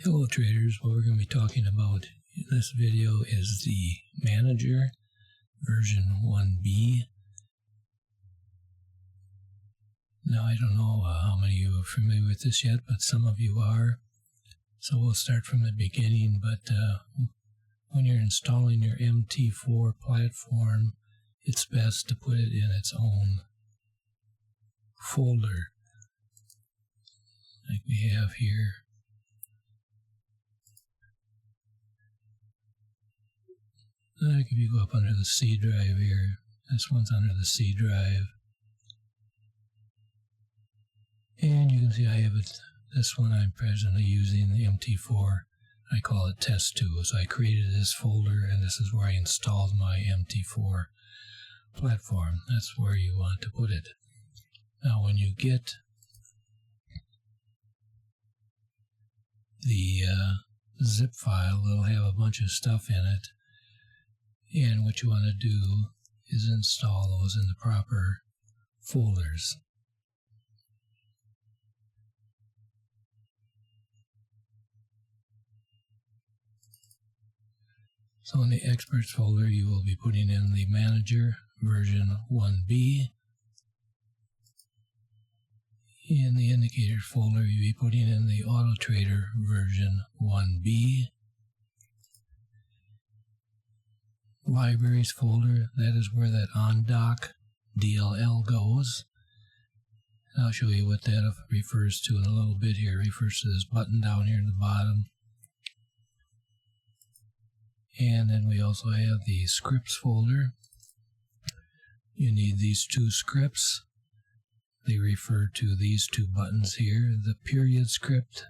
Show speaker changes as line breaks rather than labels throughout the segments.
Hello traders, what we're going to be talking about in this video is the Manager version 1B. Now I don't know how many of you are familiar with this yet, but some of you are. So we'll start from the beginning, but when you're installing your MT4 platform, it's best to put it in its own folder, like we have here. Like if you go up under the C drive here, this one's under the C drive. And you can see I have it, this one I'm presently using, the MT4. I call it test 2. So I created this folder and this is where I installed my MT4 platform. That's where you want to put it. Now when you get the zip file, it'll have a bunch of stuff in it. And what you want to do is install those in the proper folders. So in the Experts folder, you will be putting in the Manager version 1B. In the Indicators folder, you'll be putting in the Auto Trader version 1B. Libraries folder, that is where that OnDoc DLL goes. And I'll show you what that refers to in a little bit here. It refers to this button down here in the bottom. And then we also have the Scripts folder. You need these two scripts. They refer to these two buttons here, the period script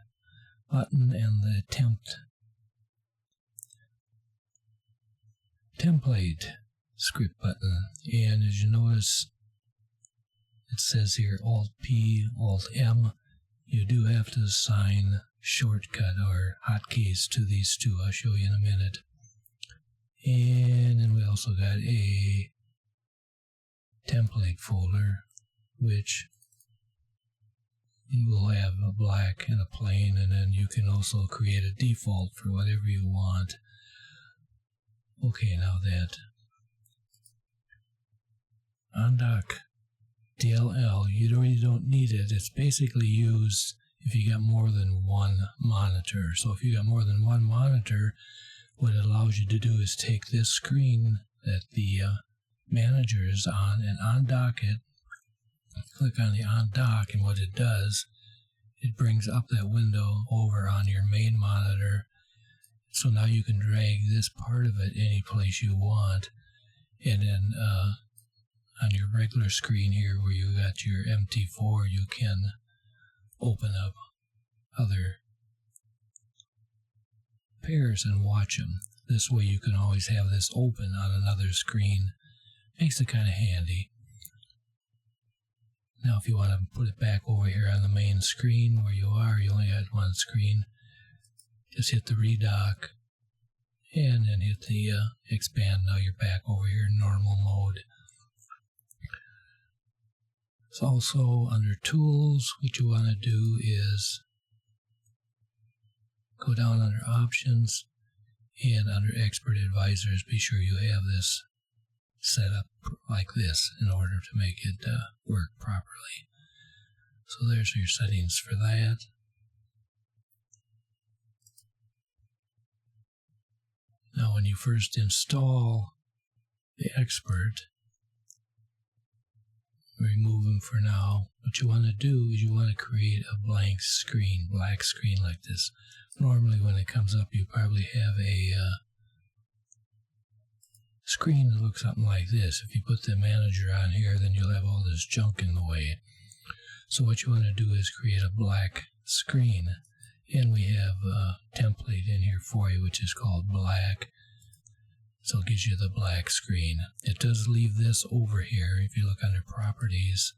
button and the template script button. And as you notice, it says here Alt-P, Alt-M. You do have to assign shortcut or hotkeys to these two. I'll show you in a minute. And then we also got a template folder, which you will have a black and a plain, and then you can also create a default for whatever you want. Okay, now that OnDoc DLL, you really don't need it. It's basically used if you got more than one monitor. So if you got more than one monitor, what it allows you to do is take this screen that the manager is on and undock it. Click on the undock, and what it does, it brings up that window over on your main monitor. So now you can drag this part of it any place you want. And then on your regular screen here where you got your MT4, you can open up other pairs and watch them. This way you can always have this open on another screen. Makes it kind of handy. Now if you want to put it back over here on the main screen where you are, you only got one screen, just hit the redock and then hit the expand. Now you're back over here in normal mode. So also under tools, what you want to do is go down under options and under expert advisors, be sure you have this set up like this in order to make it work properly. So there's your settings for that. Now when you first install the Expert, remove them for now. What you want to do is you want to create a blank screen, black screen like this. Normally when it comes up, you probably have a screen that looks something like this. If you put the manager on here, then you'll have all this junk in the way. So what you want to do is create a black screen. And we have a template in here for you, which is called black. So it gives you the black screen. It does leave this over here. If you look under properties,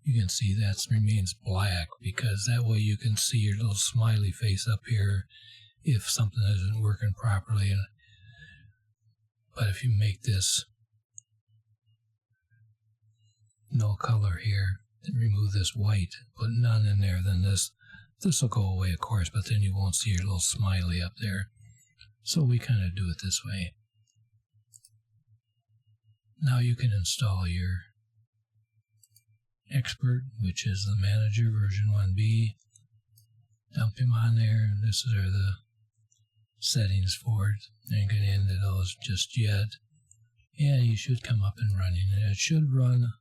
you can see that remains black, because that way you can see your little smiley face up here if something isn't working properly. But if you make this no color here, and remove this white, put none in there, then this This will go away, of course, but then you won't see your little smiley up there. So we kind of do it this way. Now you can install your Expert, which is the Manager version 1B. Dump him on there. This are the settings for it. I ain't going to end those just yet. And you should come up and running. And it should run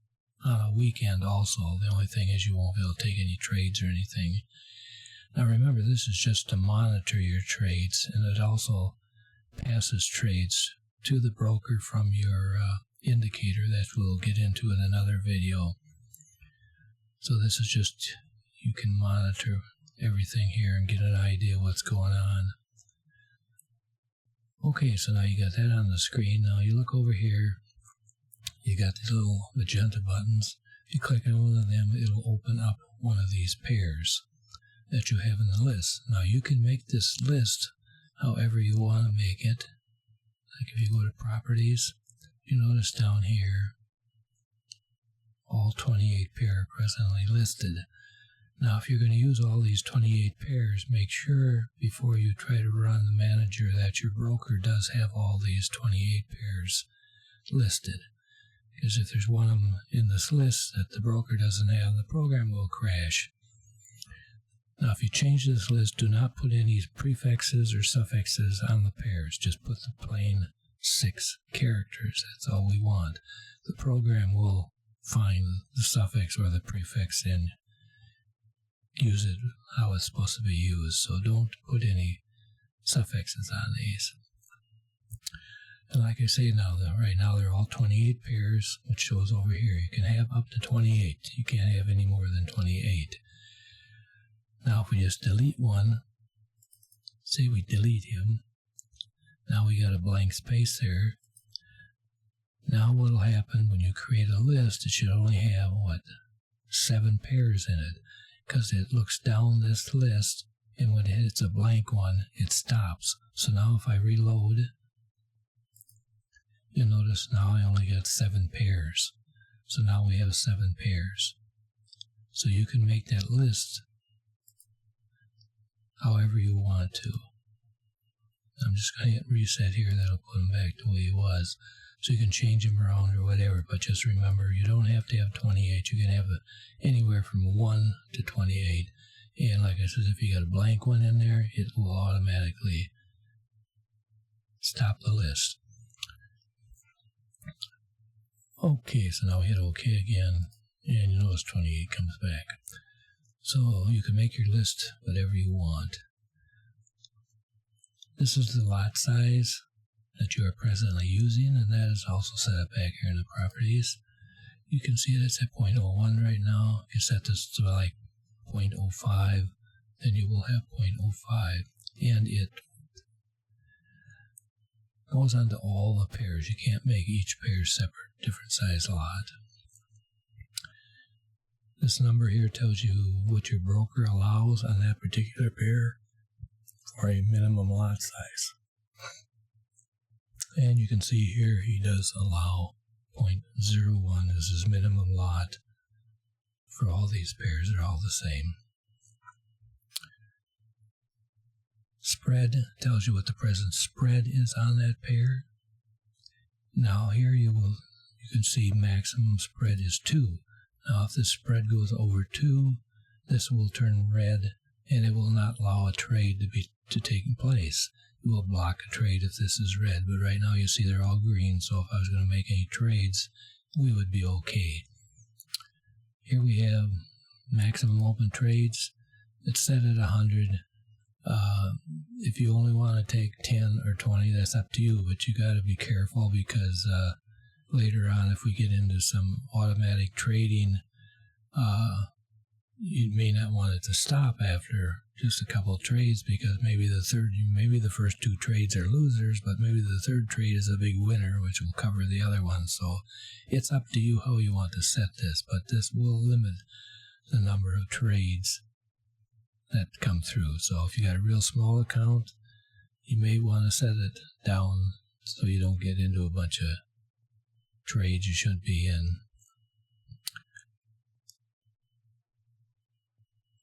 on a weekend also. The only thing is you won't be able to take any trades or anything. Now remember, this is just to monitor your trades, and it also passes trades to the broker from your indicator that we'll get into in another video. So this is just, you can monitor everything here and get an idea what's going on. Okay, so now you got that on the screen. Now you look over here, you got the little magenta buttons. If you click on one of them, it'll open up one of these pairs that you have in the list. Now you can make this list however you want to make it. Like if you go to properties, you notice down here, all 28 pairs are presently listed. Now if you're going to use all these 28 pairs, make sure before you try to run the manager that your broker does have all these 28 pairs listed. Because if there's one of them in this list that the broker doesn't have, the program will crash. Now if you change this list, do not put any prefixes or suffixes on the pairs. Just put the plain 6 characters. That's all we want. The program will find the suffix or the prefix and use it how it's supposed to be used. So don't put any suffixes on these. And like I say now, right now they're all 28 pairs, which shows over here. You can have up to 28. You can't have any more than 28. Now if we just delete one, say we delete him, now we got a blank space there. Now what will happen when you create a list, it should only have, 7 pairs in it, because it looks down this list, and when it hits a blank one, it stops. So now if I reload, you'll notice now I only got 7 pairs. So now we have 7 pairs. So you can make that list however you want to. I'm just going to hit reset here. That'll put him back the way he was. So you can change him around or whatever, but just remember, you don't have to have 28. You can have anywhere from 1 to 28. And like I said, if you got a blank one in there, it will automatically stop the list. Okay, so now we hit OK again, and you notice 28 comes back. So you can make your list whatever you want. This is the lot size that you are presently using, and that is also set up back here in the properties. You can see that's at 0.01 right now. If you set this to like 0.05, then you will have 0.05, and it goes on to all the pairs. You can't make each pair separate, different size lot. This number here tells you what your broker allows on that particular pair for a minimum lot size. And you can see here he does allow 0.01 as his minimum lot for all these pairs. They're all the same. Spread tells you what the present spread is on that pair. Now here you can see maximum spread is 2. Now if this spread goes over 2, this will turn red and it will not allow a trade to take place. It will block a trade if this is red, but right now you see they're all green, so if I was going to make any trades, we would be okay. Here we have maximum open trades. It's set at 100. If you only want to take 10 or 20, that's up to you, but you got to be careful because later on, if we get into some automatic trading, you may not want it to stop after just a couple of trades, because maybe the first 2 trades are losers, but maybe the third trade is a big winner, which will cover the other one. So it's up to you how you want to set this, but this will limit the number of trades that come through. So if you got a real small account, you may want to set it down so you don't get into a bunch of trades you shouldn't be in.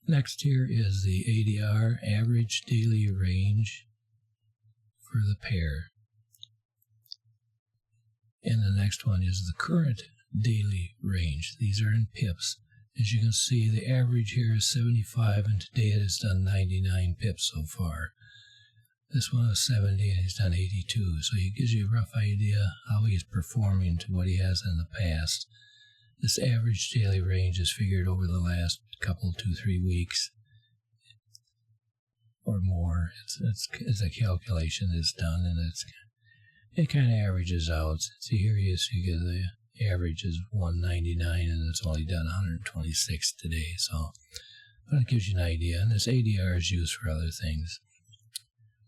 Next here is the ADR, average daily range for the pair. And the next one is the current daily range. These are in pips. As you can see, the average here is 75, and today it has done 99 pips so far. This one is 70, and he's done 82. So it gives you a rough idea how he's performing to what he has in the past. This average daily range is figured over the last couple, 2-3 weeks or more. It's a calculation that's done, and it kind of averages out. See, here you get the average is 199, and it's only done 126 today. So that gives you an idea. And this ADR is used for other things.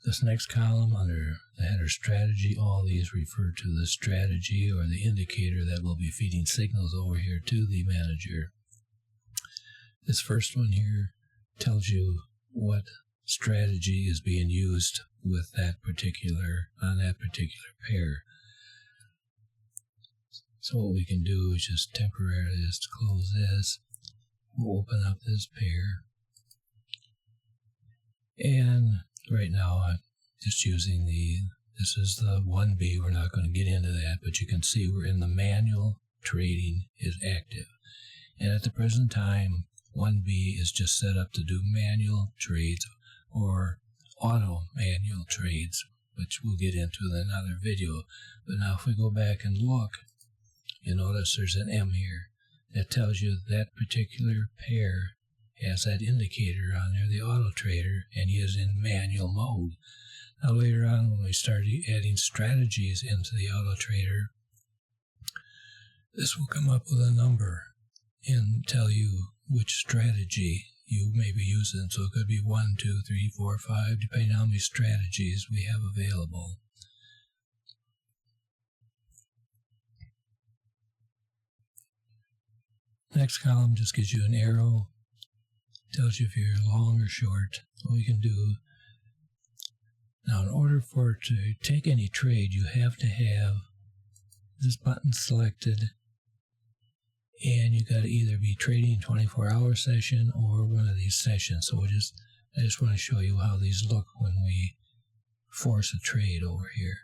This next column under the header strategy, all these refer to the strategy or the indicator that will be feeding signals over here to the manager. This first one here tells you what strategy is being used with on that particular pair. So what we can do is just temporarily just close this. We'll open up this pair. And right now I'm just using this is the 1B. We're not going to get into that, but you can see we're in the manual trading is active. And at the present time, 1B is just set up to do manual trades or auto manual trades, which we'll get into in another video. But now if we go back and look, you notice there's an M here that tells you that particular pair has that indicator on there, the auto trader, and he is in manual mode. Now later on, when we start adding strategies into the auto trader, this will come up with a number and tell you which strategy you may be using. So it could be 1, 2, 3, 4, 5, depending on how many strategies we have available. Next column just gives you an arrow, tells you if you're long or short, what you can do. Now, in order for it to take any trade, you have to have this button selected, and you got to either be trading 24-hour session or one of these sessions. So I just want to show you how these look when we force a trade over here.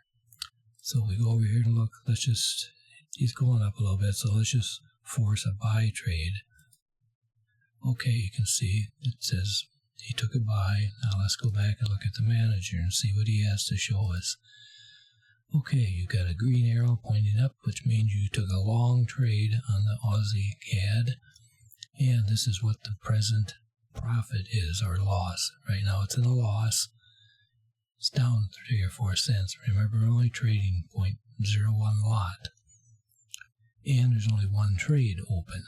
So we go over here and look. He's going up a little bit, so let's just force a buy trade. Okay, you can see it says he took a buy. Now let's go back and look at the manager and see what he has to show us. Okay, you got a green arrow pointing up, which means you took a long trade on the Aussie CAD, and this is what the present profit is, or loss. Right now it's in a loss. It's down 3 or 4 cents. Remember, we're only trading 0.01 lot, and there's only one trade open.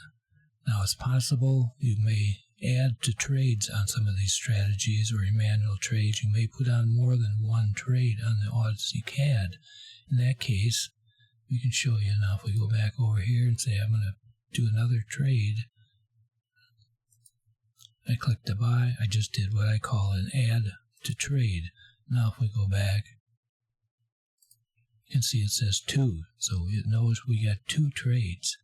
Now it's possible you may add to trades on some of these strategies or your manual trades. You may put on more than one trade on the Aussie CAD. In that case, we can show you now. If we go back over here and say I'm going to do another trade, I click to buy. I just did what I call an add to trade. Now if we go back, you can see it says 2. So it knows we got 2 trades.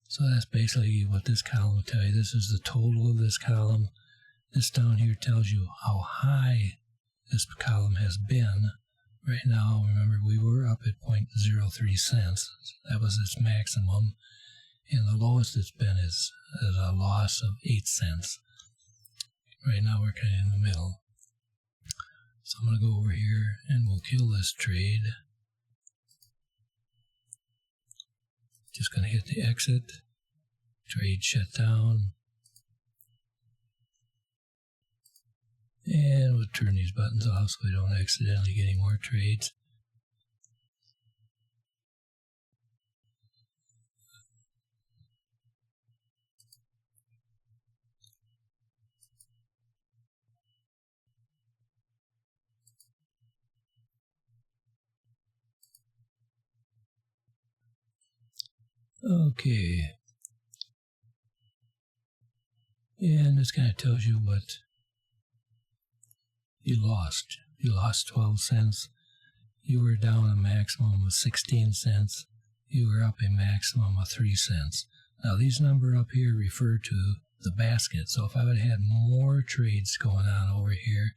So that's basically what this column will tell you. This is the total of this column. This down here tells you how high this column has been. Right now, remember, we were up at 0.03 cents. That was its maximum. And the lowest it's been is a loss of 8 cents. Right now, we're kind of in the middle. So I'm going to go over here and we'll kill this trade. Just going to hit the exit, trade shut down, and we'll turn these buttons off so we don't accidentally get any more trades. Okay, and this kind of tells you what you lost. You lost 12 cents. You were down a maximum of 16 cents. you were up a maximum of 3 cents. Now these numbers up here refer to the basket. So if I would have had more trades going on over here,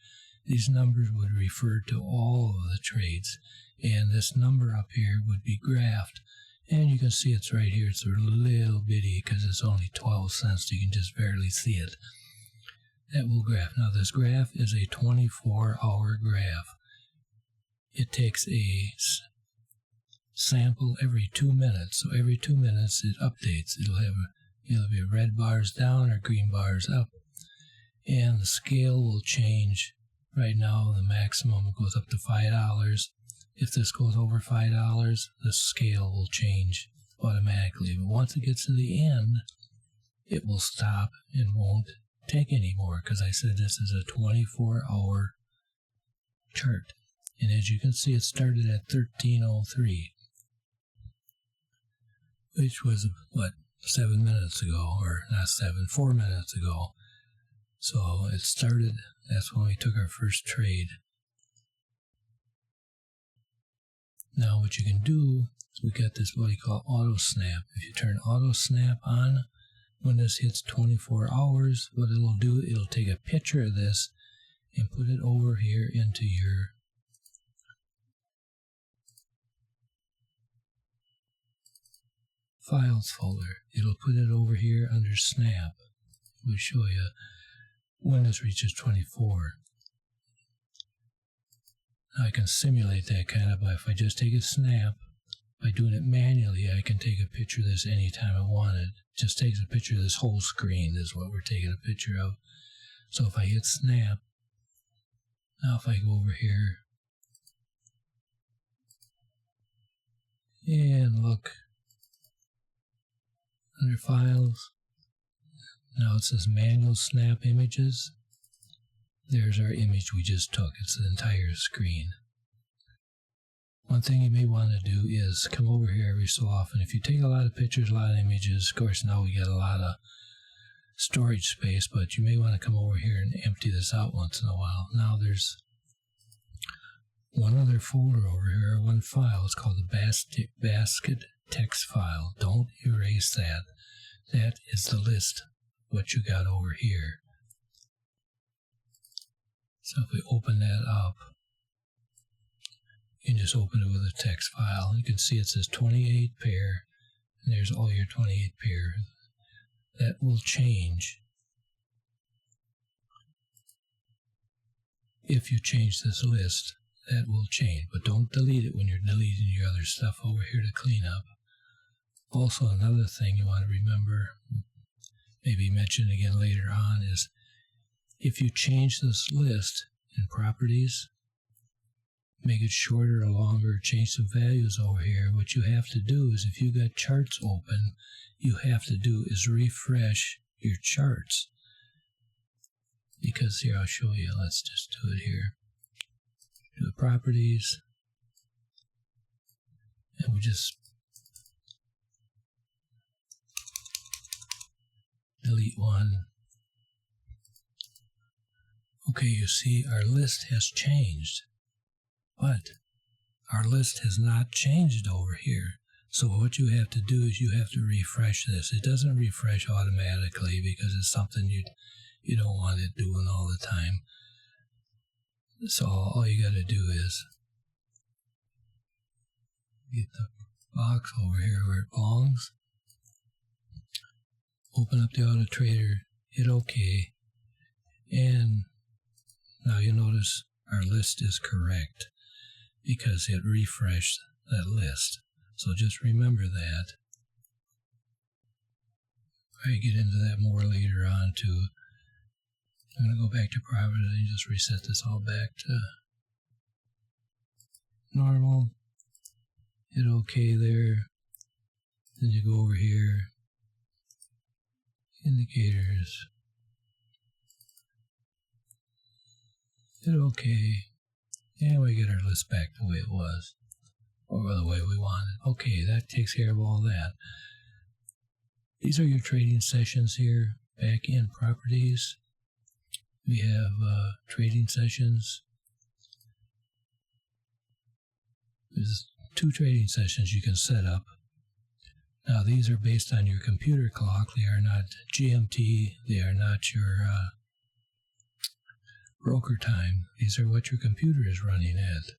these numbers would refer to all of the trades. And this number up here would be graphed. And you can see it's right here. It's a little bitty because it's only 12 cents. So you can just barely see it. That will graph. Now this graph is a 24-hour graph. It takes a sample every 2 minutes. So every 2 minutes it updates. It'll be red bars down or green bars up. And the scale will change. Right now the maximum goes up to $5. If this goes over $5, the scale will change automatically. But once it gets to the end, it will stop and won't take any more, because I said this is a 24-hour chart. And as you can see, it started at 13:03, which was, what, 7 minutes ago, or not 7, 4 minutes ago. So it started, that's when we took our first trade. Now what you can do is we got this what we call auto snap. If you turn auto snap on, when this hits 24 hours, what it'll do, it'll take a picture of this and put it over here into your files folder. It'll put it over here under snap. We'll show you when this reaches 24. Now I can simulate that kind of by if I just take a snap. By doing it manually, I can take a picture of this anytime I want it. Just takes a picture of this whole screen is what we're taking a picture of. So if I hit snap, now if I go over here and look under files, now it says manual snap images. There's our image we just took. It's the entire screen. One thing you may want to do is come over here every so often. If you take a lot of pictures, a lot of images, of course now we got a lot of storage space, but you may want to come over here and empty this out once in a while. Now there's one other folder over here, one file. It's called the basket text file. Don't erase that. That is the list, what you got over here. So if we open that up, you can just open it with a text file. You can see it says 28 pair, and there's all your 28 pair. That will change if you change this list. That will change, but don't delete it when you're deleting your other stuff over here to clean up. Also, another thing you want to remember, maybe mention again later on, is if you change this list in properties, make it shorter or longer, change some values over here, what you have to do is if you got charts open, you have to do is refresh your charts. Because here, I'll show you. Let's just do it here. Do the properties. And we just delete one. Okay, you see our list has changed, but our list has not changed over here. So what you have to do is you have to refresh this. It doesn't refresh automatically because it's something you don't want it doing all the time. So all you got to do is get the box over here where it belongs, open up the Auto Trader, hit OK, and now you'll notice our list is correct because it refreshed that list. So just remember that. I get into that more later on too. I'm going to go back to private and just reset this all back to normal. Hit OK there. Then you go over here. Indicators. Hit OK. And we get our list back the way it was. Or the way we want it. Okay, that takes care of all that. These are your trading sessions here. Back in properties, we have trading sessions. There's 2 trading sessions you can set up. Now these are based on your computer clock. They are not GMT. They are not your broker time. These are what your computer is running at.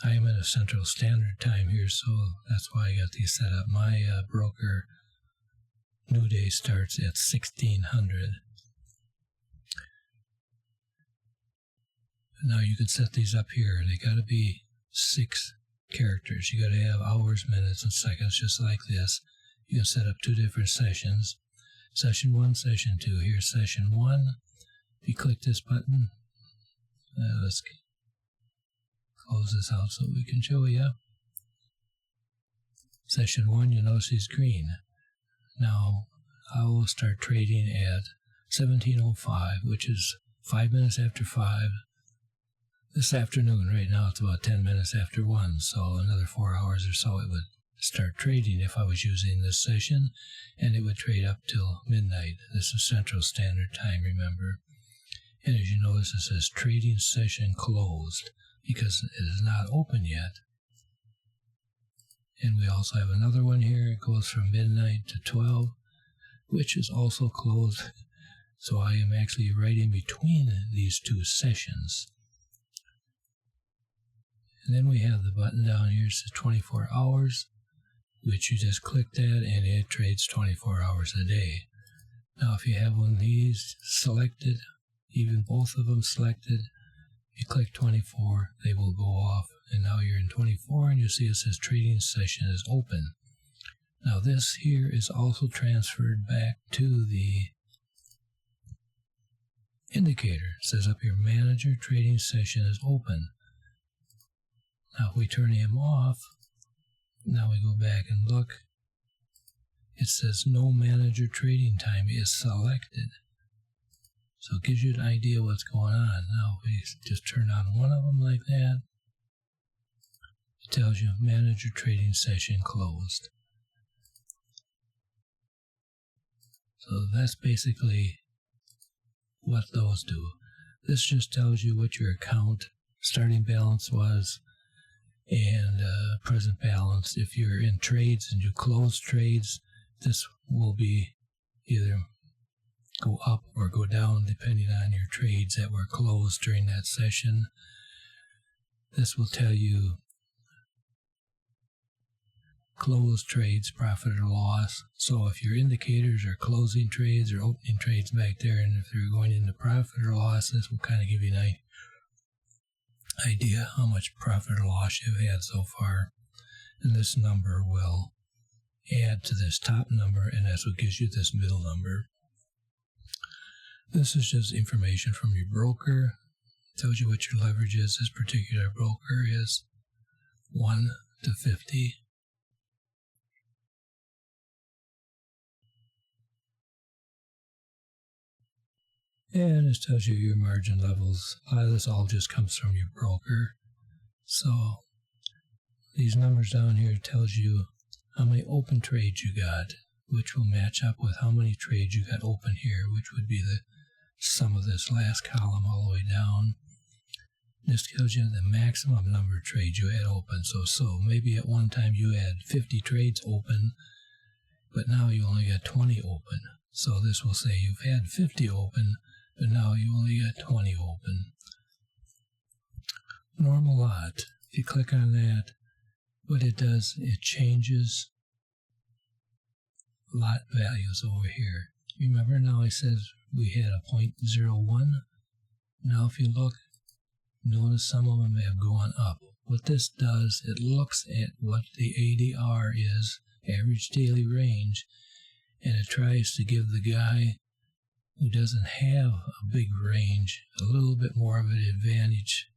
I am in a Central Standard Time here, so that's why I got these set up. My broker new day starts at 1600. Now you can set these up here. They got to be 6 characters. You got to have hours, minutes, and seconds, just like this. You can set up 2 different sessions. Session 1, Session 2. Here's Session 1. If you click this button, let's close this out so we can show you. Session 1, you notice is green. Now, I will start trading at 17:05, which is 5 minutes after 5. This afternoon, right now, it's about 10 minutes after 1, so another 4 hours or so it would start trading if I was using this session, and it would trade up till midnight. This is Central Standard Time, remember. And as you notice, it says trading session closed because it is not open yet. And we also have another one here. It goes from midnight to 12, which is also closed. So I am actually right in between these 2 sessions. And then we have the button down here, it says 24 hours, which you just click that and it trades 24 hours a day. Now if you have one of these selected, even both of them selected, you click 24, they will go off, and now you're in 24, and you see it says trading session is open. Now this here is also transferred back to the indicator. It says up here, manager trading session is open. Now if we turn him off, now we go back and look, it says no manager trading time is selected. So it gives you an idea what's going on. Now if we just turn on one of them like that, it tells you manager trading session closed. So that's basically what those do. This just tells you what your account starting balance was and present balance. If you're in trades and you close trades, this will be either go up or go down depending on your trades that were closed during that session. This will tell you closed trades, profit or loss. So if your indicators are closing trades or opening trades back there, and if they're going into profit or loss, this will kind of give you an idea how much profit or loss you've had so far. And this number will add to this top number, and that's what gives you this middle number. This is just information from your broker. It tells you what your leverage is. This particular broker is 1 to 50. And this tells you your margin levels. This all just comes from your broker. So these numbers down here tells you how many open trades you got, which will match up with how many trades you got open here, which would be the sum of this last column all the way down. This tells you the maximum number of trades you had open. So maybe at one time you had 50 trades open, but now you only got 20 open. So this will say you've had 50 open, but now you only got 20 open. Normal lot. If you click on that, what it does, it changes lot values over here. Remember now I said we had a 0.01. Now if you look, notice some of them have gone up. What this does, it looks at what the ADR is, average daily range, and it tries to give the guy who doesn't have a big range a little bit more of an advantage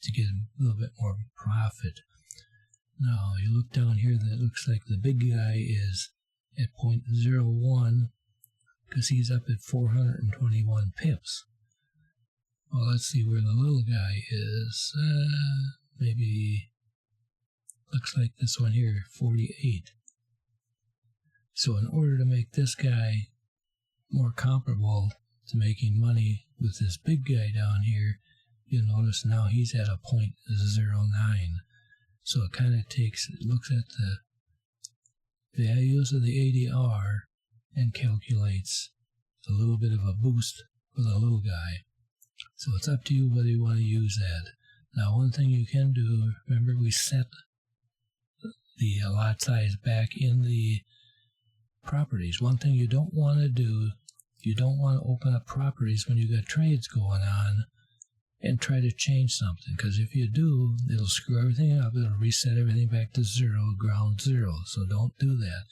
to get a little bit more profit. Now you look down here, that looks like the big guy is at 0.01 because he's up at 421 pips. Well, let's see where the little guy is. Maybe looks like this one here, 48. So in order to make this guy more comparable to making money with this big guy down here, you'll notice now he's at a 0.09. So it kind of looks at the values of the ADR and calculates a little bit of a boost for the little guy. So it's up to you whether you want to use that. Now, one thing you can do, remember we set the lot size back in the properties. One thing you don't want to do, you don't want to open up properties when you got trades going on and try to change something, because if you do, it'll screw everything up. It'll reset everything back to zero, ground zero. So don't do that.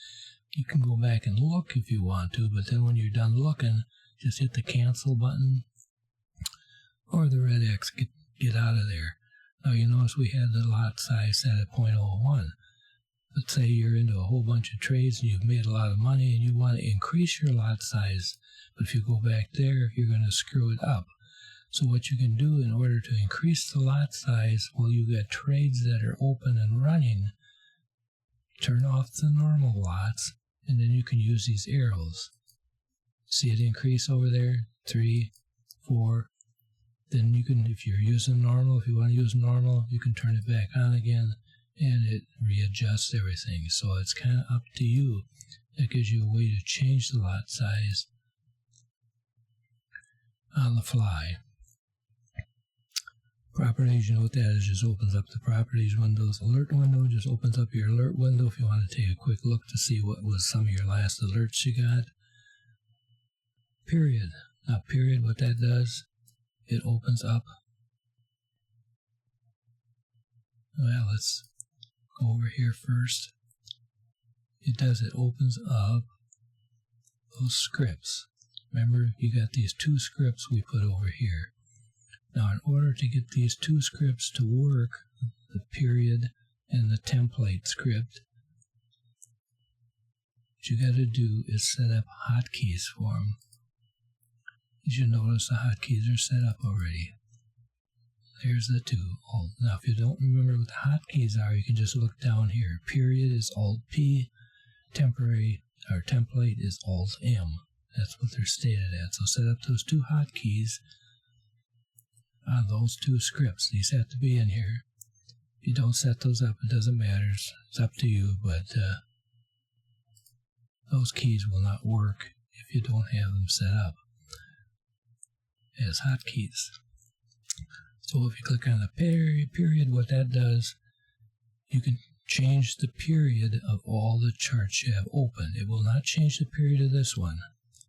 You can go back and look if you want to, but then when you're done looking, just hit the cancel button or the red X. Get out of there. Now you notice we had the lot size set at 0.01. Let's say you're into a whole bunch of trades and you've made a lot of money and you want to increase your lot size, but if you go back there, you're going to screw it up. So what you can do in order to increase the lot size while you got trades that are open and running, turn off the normal lots, and then you can use these arrows. See it increase over there? 3, 4. Then you can, if you're using normal, if you want to use normal, you can turn it back on again, and it readjusts everything. So it's kind of up to you. That gives you a way to change the lot size on the fly. Properties, you know what that is, just opens up the properties windows. Alert window just opens up your alert window if you want to take a quick look to see what was some of your last alerts you got. Period. Now period, what that does, it opens up. Well, let's go over here first. It opens up those scripts. Remember, you got these 2 scripts we put over here. Now, in order to get these 2 scripts to work, the period and the template script, what you got to do is set up hotkeys for them. As you notice, the hotkeys are set up already. There's the 2. Now, if you don't remember what the hotkeys are, you can just look down here. Period is Alt-P, temporary or template is Alt-M. That's what they're stated at. So set up those 2 hotkeys on those 2 scripts. These have to be in here. If you don't set those up, it doesn't matter. It's up to you, but those keys will not work if you don't have them set up as hotkeys. So if you click on the period, what that does, you can change the period of all the charts you have open. It will not change the period of this one.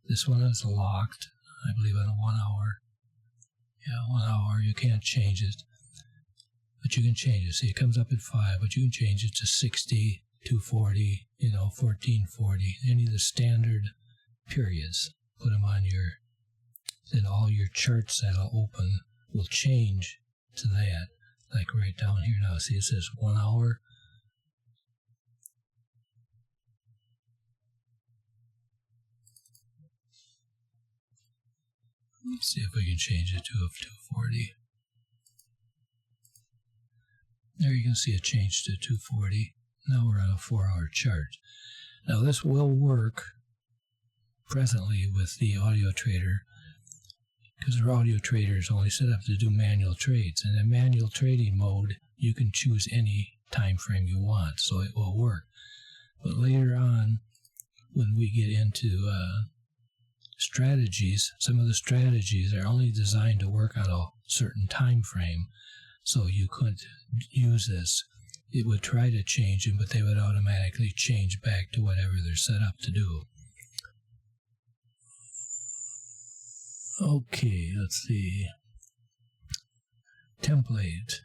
This one is locked, I believe, on a 1 hour. Yeah, 1 hour, you can't change it, but you can change it. See, it comes up at 5, but you can change it to 60, 240, 1440, any of the standard periods. Put them on then all your charts that'll open will change to that. Like right down here now, see it says 1 hour. Let's see if we can change it to 240. There you can see it changed to 240. Now we're on a 4-hour chart. Now this will work presently with the audio trader, because our audio trader is only set up to do manual trades. And in manual trading mode, you can choose any time frame you want, so it will work. But later on, when we get into strategies, some of the strategies are only designed to work on a certain time frame, so you couldn't use this. It would try to change them, but they would automatically change back to whatever they're set up to do. Okay, let's see. Template.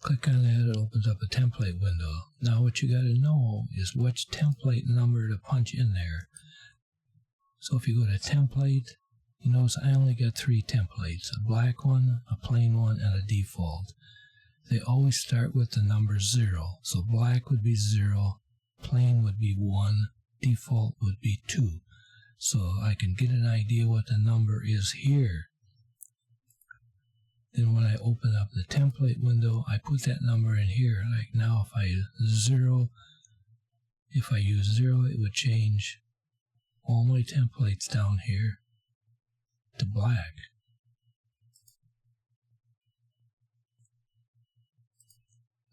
Click on that, it opens up a template window. Now what you got to know is which template number to punch in there. So if you go to template, you notice I only got 3 templates, a black one, a plain one, and a default. They always start with the number 0. So black would be 0, plain would be 1, default would be 2. So I can get an idea what the number is here. Then when I open up the template window, I put that number in here. Like now if I use 0, it would change all my templates down here to black.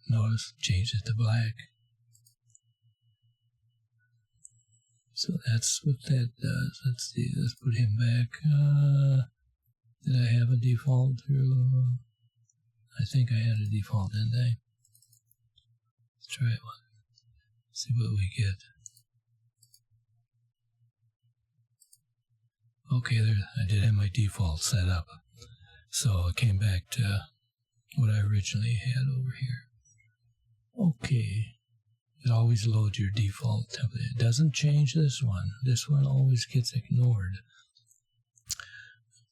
Notice, changed it to black. So that's what that does. Let's see, let's put him back. Did I have a default through? I think I had a default, didn't I? Let's try one. See what we get. Okay, there, I did have my default set up. So it came back to what I originally had over here. Okay. It always loads your default template. It doesn't change this one. This one always gets ignored.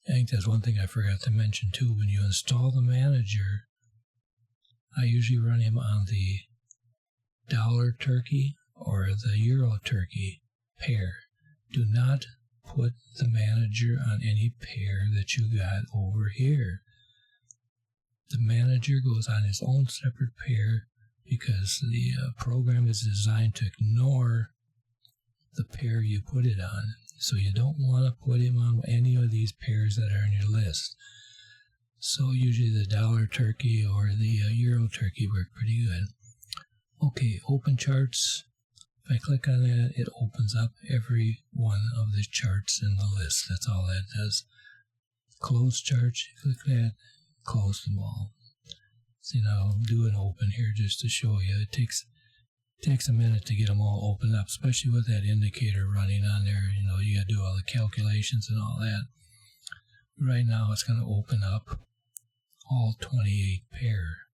I think that's one thing I forgot to mention too. When you install the manager, I usually run him on the dollar turkey or the euro turkey pair. Do not put the manager on any pair that you got over here. The manager goes on its own separate pair because the program is designed to ignore the pair you put it on. So you don't want to put him on any of these pairs that are in your list. So usually the dollar turkey or the euro turkey work pretty good. Okay, open charts. If I click on that, it opens up every one of the charts in the list. That's all that does. Close charts, click that, close them all. See, now I'll do an open here just to show you. It takes a minute to get them all opened up, especially with that indicator running on there. You know, you got to do all the calculations and all that. Right now it's going to open up all 28 pair.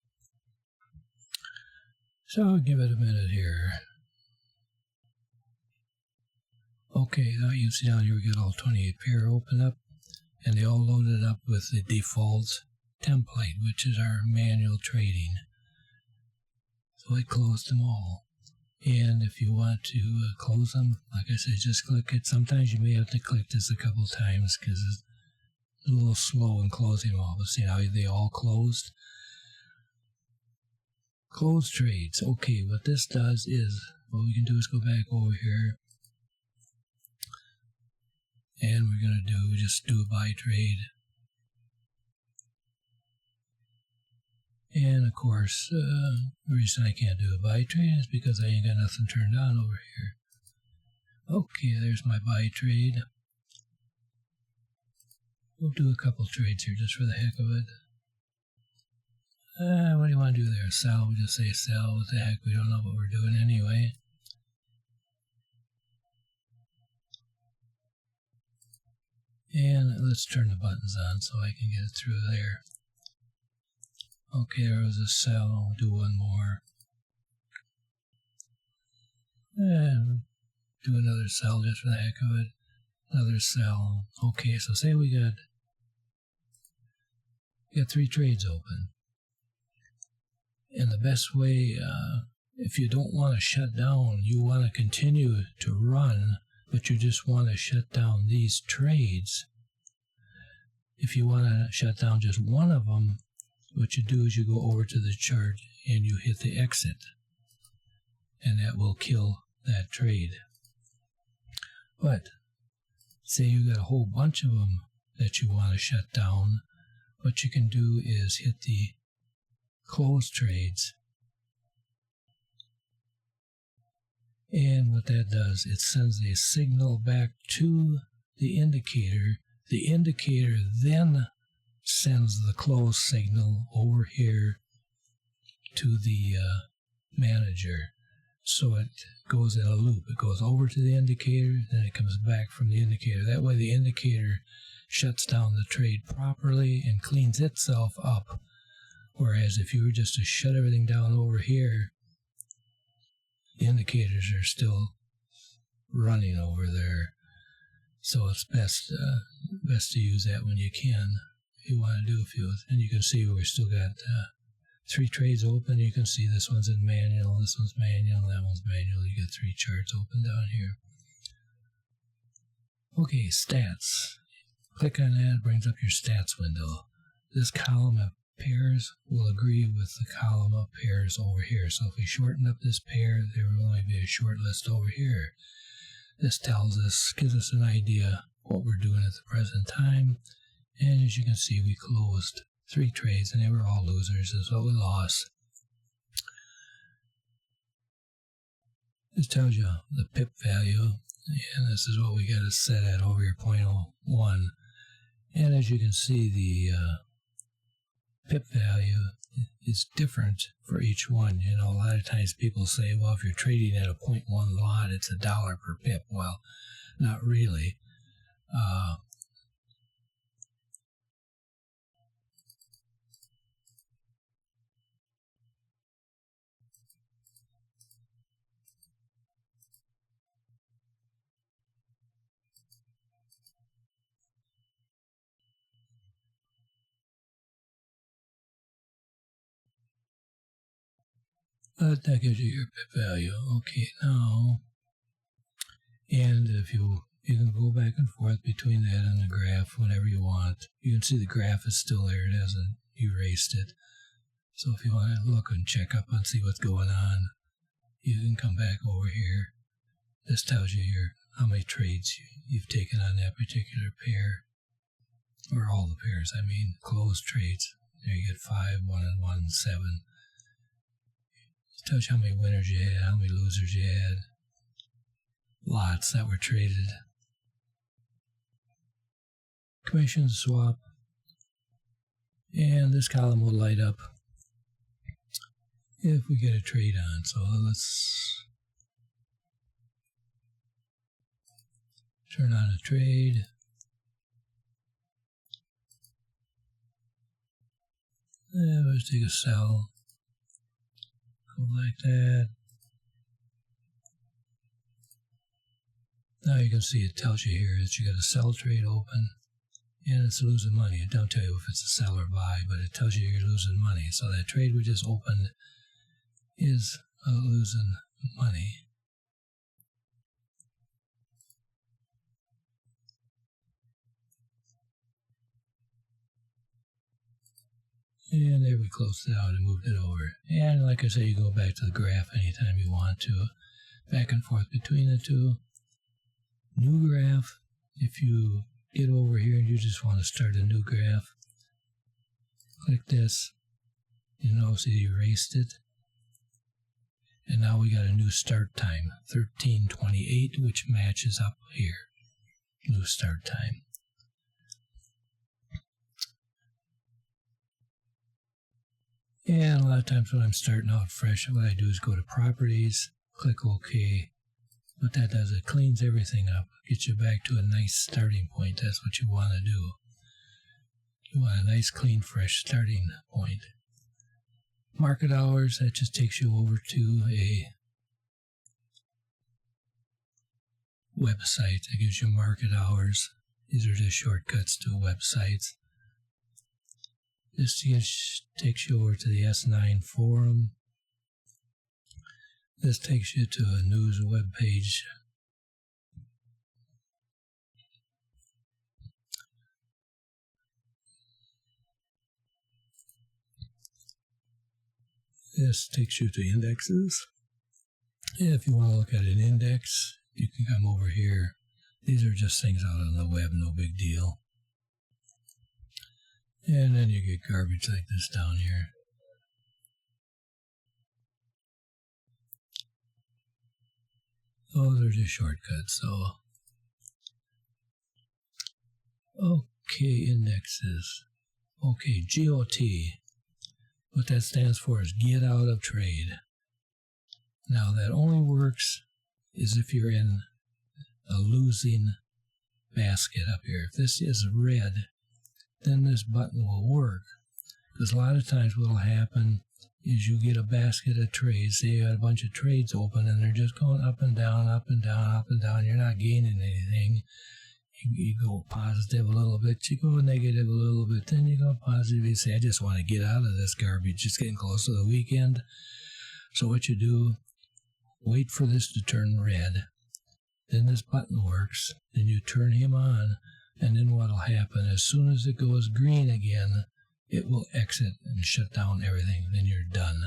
So I'll give it a minute here. Okay, now you see down here we get all 28 pair open up, and they all loaded up with the default template, which is our manual trading. So I closed them all. And if you want to close them, like I said, just click it. Sometimes you may have to click this a couple times because it's a little slow in closing them all. But see how they all closed? Close trades. Okay, what this does is, what we can do is go back over here. And we're going to just do a buy trade. And of course, the reason I can't do a buy trade is because I ain't got nothing turned on over here. Okay, there's my buy trade. We'll do a couple trades here just for the heck of it. What do you want to do there? Sell? We'll just say sell. What the heck? We don't know what we're doing anyway. And let's turn the buttons on so I can get it through there. Okay, there was a sell. Do one more. And do another sell just for the heck of it. Another sell. Okay, so say we got 3 trades open. And the best way, if you don't want to shut down, you want to continue to run, but you just want to shut down these trades. If you want to shut down just one of them, what you do is you go over to the chart and you hit the exit, and that will kill that trade. But say you got a whole bunch of them that you want to shut down, what you can do is hit the close trades. And what that does, it sends a signal back to the indicator. The indicator then sends the close signal over here to the manager. So it goes in a loop. It goes over to the indicator, then it comes back from the indicator. That way the indicator shuts down the trade properly and cleans itself up. Whereas if you were just to shut everything down over here, the indicators are still running over there. So it's best to use that when you can. If you want to do a few. And you can see we've still got 3 trades open. You can see this one's in manual, this one's manual, that one's manual. You got 3 charts open down here. Okay, stats. Click on that, it brings up your stats window. This column of pairs will agree with the column of pairs over here. So if we shorten up this pair, there will only be a short list over here. This tells us, gives us an idea what we're doing at the present time. And as you can see, we closed 3 trades and they were all losers, is what we lost. This tells you the pip value, and this is what we got to set at over here, 0.01. And as you can see, the pip value is different for each one. You know, a lot of times people say, well, if you're trading at a 0.1 lot, it's $1 per pip. Well, not really. But that gives you your pip value. Okay, now, and if you can go back and forth between that and the graph whenever you want. You can see the graph is still there. It hasn't erased it. So if you want to look and check up and see what's going on, you can come back over here. This tells you how many trades you've taken on that particular pair, or all the pairs, I mean, closed trades. There you get 5, 1 and 1, 7. It tells you how many winners you had, how many losers you had, lots that were traded. Commission swap, and this column will light up if we get a trade on. So let's turn on a trade. And let's take a sell. Go like that. Now you can see it tells you here that you got a sell trade open and it's losing money. It don't tell you if it's a sell or buy, but it tells you you're losing money. So that trade we just opened is losing money. And there we closed it out and moved it over. And like I say, you go back to the graph anytime you want to. Back and forth between the two. New graph. If you get over here and you just want to start a new graph, click this. You notice it erased it. And now we got a new start time, 13:28, which matches up here. New start time. And a lot of times when I'm starting out fresh, what I do is go to Properties, click OK. What that does, it cleans everything up, gets you back to a nice starting point. That's what you want to do. You want a nice, clean, fresh starting point. Market hours, that just takes you over to a website that gives you market hours. These are just shortcuts to websites. This just takes you over to the S9 forum. This takes you to a news web page. This takes you to indexes. If you want to look at an index, you can come over here. These are just things out on the web, no big deal. And then you get garbage like this down here. Those are just shortcuts, so. Okay, indexes. Okay, GOT. What that stands for is get out of trade. Now that only works is if you're in a losing basket up here. If this is red, then this button will work. Because a lot of times what will happen is you get a basket of trades. Say you had a bunch of trades open and they're just going up and down, up and down, up and down. You're not gaining anything. You go positive a little bit, you go negative a little bit, then you go positive. You say, I just want to get out of this garbage. It's getting close to the weekend. So what you do, wait for this to turn red. Then this button works. Then you turn him on. And then what will happen, as soon as it goes green again, it will exit and shut down everything. Then you're done.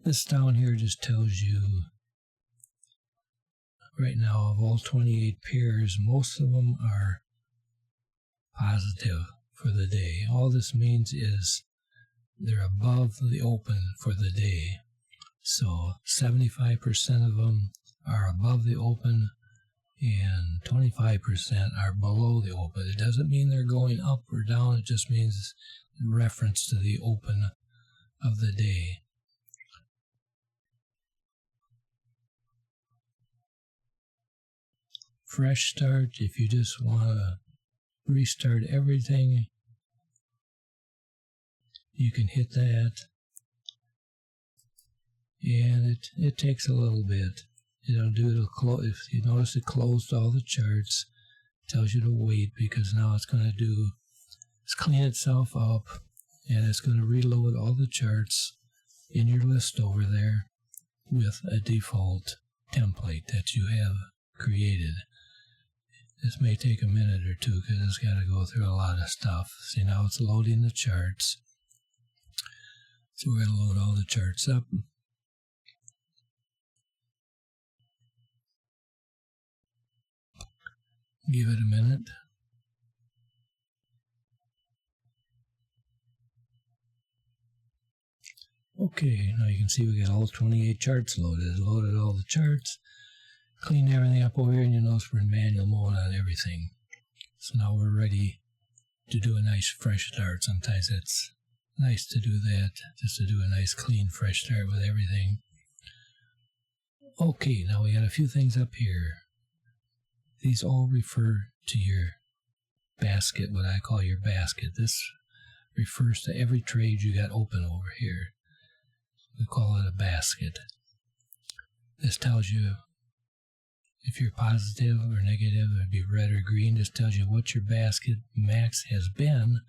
This down here just tells you, right now, of all 28 pairs, most of them are positive for the day. All this means is they're above the open for the day. So 75% of them are above the open and 25% are below the open. It doesn't mean they're going up or down, it just means reference to the open of the day. Fresh start, if you just want to restart everything, you can hit that, and it takes a little bit. It'll close. If you notice, it closed all the charts. It tells you to wait because now it's going to clean itself up, and it's going to reload all the charts in your list over there with a default template that you have created. This may take a minute or two because it's got to go through a lot of stuff. See, now it's loading the charts. So we're going to load all the charts up. Give it a minute. Okay, now you can see we got all 28 charts loaded. It loaded all the charts, cleaned everything up over here, and you notice we're in manual mode on everything. So now we're ready to do a nice fresh start. Sometimes it's nice to do that, just to do a nice clean fresh start with everything. Okay, now we got a few things up here. These all refer to your basket, what I call your basket. This refers to every trade you got open over here. We call it a basket. This tells you if you're positive or negative, it'd be red or green. This tells you what your basket max has been,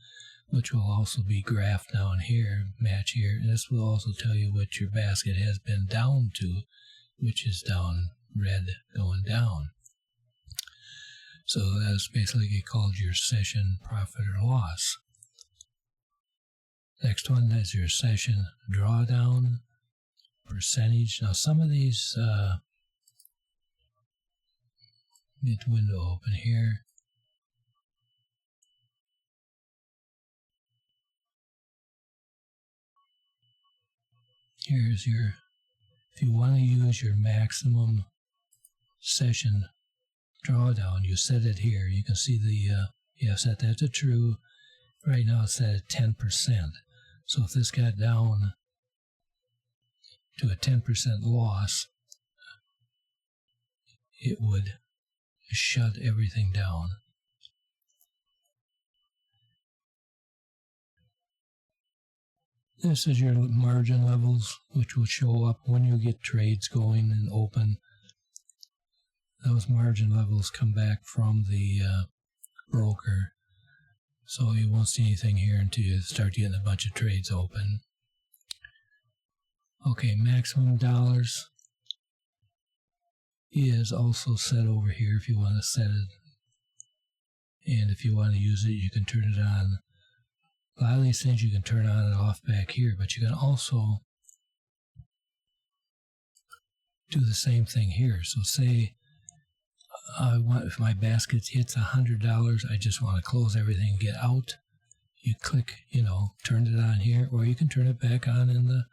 which will also be graphed down here, match here. And this will also tell you what your basket has been down to, which is down, red going down. So that's basically called your session profit or loss. Next one is your session drawdown percentage. Now some of these, get the window open here. Here's your, if you want to use your maximum session drawdown, you set it here. You can see the, set that to true. Right now it's set at 10%. So if this got down to a 10% loss, it would shut everything down. This is your margin levels, which will show up when you get trades going and open. Those margin levels come back from the broker. So you won't see anything here until you start getting a bunch of trades open. Okay, maximum dollars is also set over here if you want to set it. And if you want to use it, you can turn it on. A lot of these things you can turn on and off back here, but you can also do the same thing here. So say if my basket hits $100, I just want to close everything and get out. You click, turn it on here, or you can turn it back on in the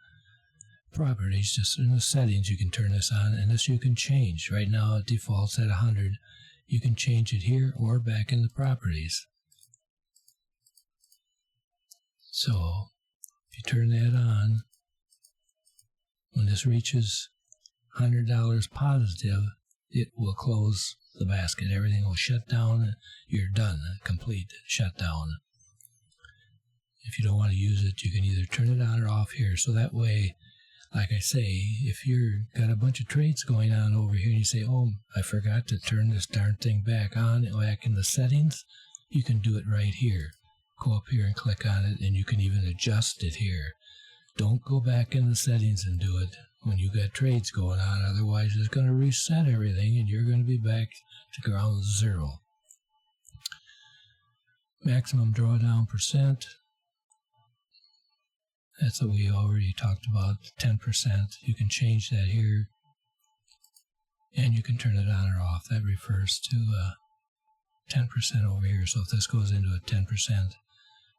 properties. Just in the settings, you can turn this on, and this you can change. Right now, it defaults at 100. You can change it here or back in the properties. So, if you turn that on, when this reaches $100 positive, it will close the basket. Everything will shut down. You're done. Complete shutdown. If you don't want to use it, you can either turn it on or off here. So that way, like I say, if you've got a bunch of trades going on over here and you say, oh, I forgot to turn this darn thing back on, back in the settings, you can do it right here. Go up here and click on it, and you can even adjust it here. Don't go back in the settings and do it when you got trades going on. Otherwise, it's going to reset everything, and you're going to be back to ground zero. Maximum drawdown percent. That's what we already talked about, 10%. You can change that here, and you can turn it on or off. That refers to 10% over here. So if this goes into a 10%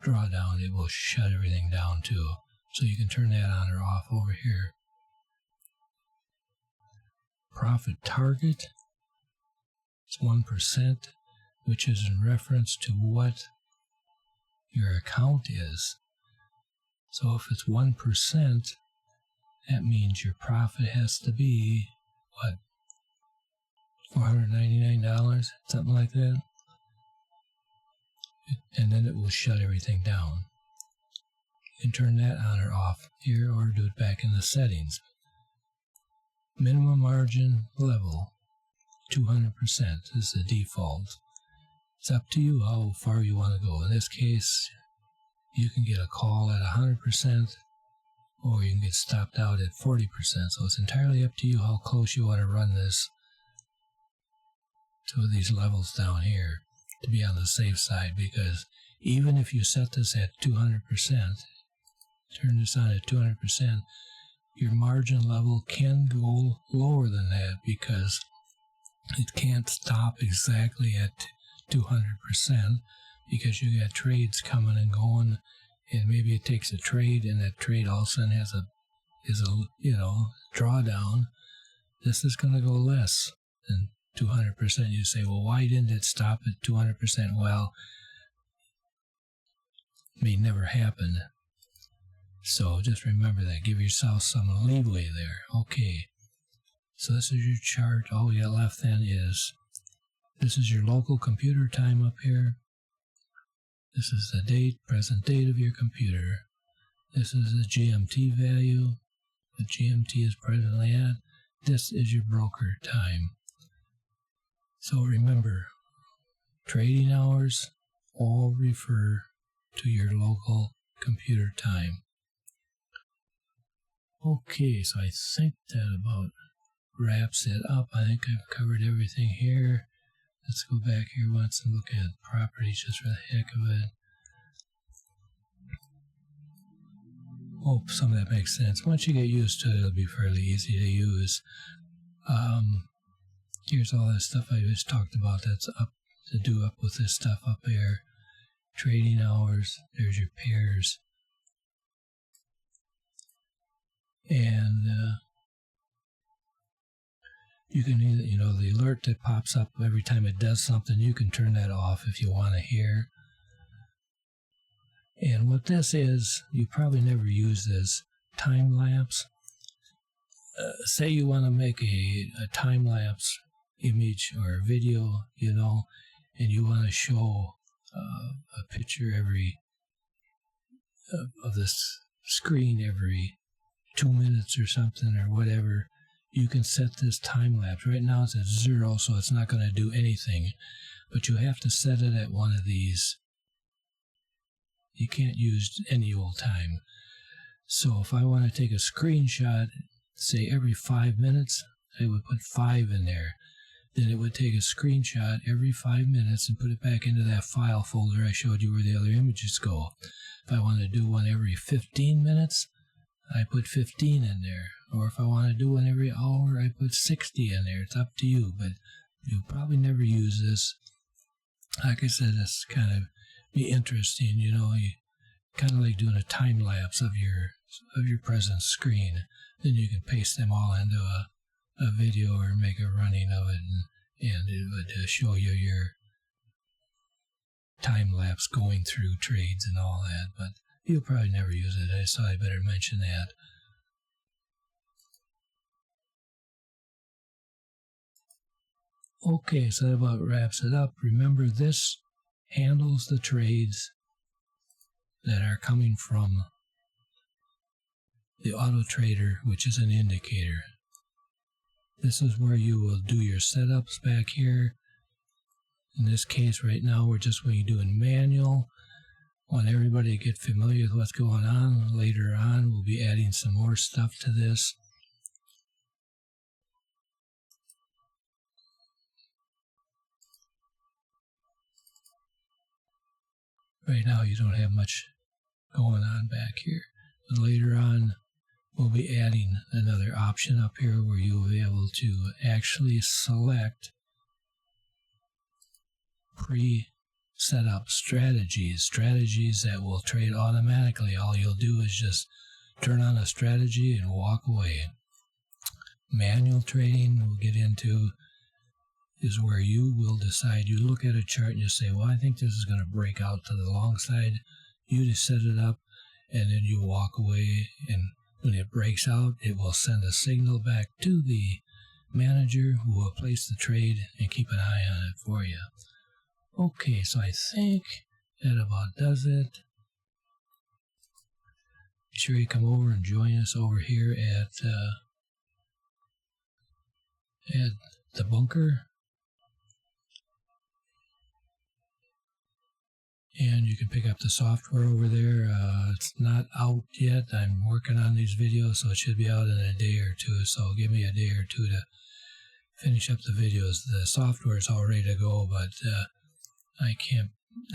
drawdown, it will shut everything down too. So you can turn that on or off over here. Profit target, it's 1%, which is in reference to what your account is. So if it's 1%, that means your profit has to be, what, $499, something like that? And then it will shut everything down. You can turn that on or off here or do it back in the settings. Minimum margin level, 200% is the default. It's up to you how far you want to go. In this case, you can get a call at 100%, or you can get stopped out at 40%. So it's entirely up to you how close you want to run this to these levels down here to be on the safe side, because even if you set this at 200%, turn this on at 200%, your margin level can go lower than that because it can't stop exactly at 200% because you got trades coming and going, and maybe it takes a trade and that trade all of a sudden is a drawdown. This is going to go less than 200%. You say, well, why didn't it stop at 200%? Well, it may never happen. So just remember that. Give yourself some leeway there. Okay. So this is your chart. All we got left then is, this is your local computer time up here. This is the date, present date of your computer. This is the GMT value. The GMT is presently at. This is your broker time. So remember, trading hours all refer to your local computer time. Okay, so I think that about wraps it up. I think I've covered everything here. Let's go back here once and look at properties just for the heck of it. Hope some of that makes sense. Once you get used to it, it'll be fairly easy to use. Here's all that stuff I just talked about that's up to do up with this stuff up there. Trading hours, there's your pairs. And you can either, the alert that pops up every time it does something, you can turn that off if you want to hear. And what this is, you probably never use this, time lapse. Say you want to make a time lapse image or video, and you want to show a picture of this screen every 2 minutes or something or whatever. You can set this time lapse. Right now it's at 0, so it's not going to do anything. But you have to set it at one of these. You can't use any old time. So if I want to take a screenshot, say every 5 minutes, I would put 5 in there. Then it would take a screenshot every 5 minutes and put it back into that file folder I showed you where the other images go. If I want to do one every 15 minutes, I put 15 in there. Or if I want to do one every hour, I put 60 in there. It's up to you, but you'll probably never use this. Like I said, it's kind of be interesting, you kind of like doing a time lapse of your present screen. Then you can paste them all into a video or make a running of it, and it would show you your time lapse going through trades and all that. But you'll probably never use it, so I better mention that. Okay, so that about wraps it up. Remember, this handles the trades that are coming from the auto trader, which is an indicator. This is where you will do your setups back here. In this case, right now, we're just going to do in manual. Want everybody to get familiar with what's going on. Later on, we'll be adding some more stuff to this. Right now, you don't have much going on back here. But later on, we'll be adding another option up here where you'll be able to actually select pre-set up strategies that will trade automatically. All you'll do is just turn on a strategy and walk away. Manual trading we'll get into is where you will decide. You look at a chart and you say, well, I think this is going to break out to the long side. You just set it up and then you walk away, and when it breaks out, it will send a signal back to the manager who will place the trade and keep an eye on it for you. Okay, so I think that about does it. Be sure you come over and join us over here at the bunker. And you can pick up the software over there. It's not out yet. I'm working on these videos, so it should be out in a day or two. So give me a day or two to finish up the videos. The software is all ready to go, but I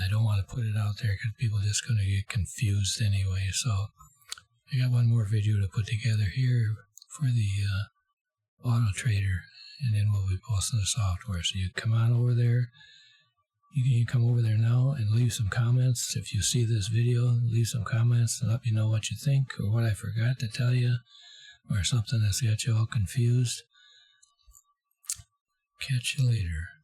don't want to put it out there because people are just going to get confused anyway. So I got one more video to put together here for the auto trader, and then we'll be posting the software. So you come on over there. You can come over there now and leave some comments. If you see this video, leave some comments and let me know what you think, or what I forgot to tell you, or something that's got you all confused. Catch you later.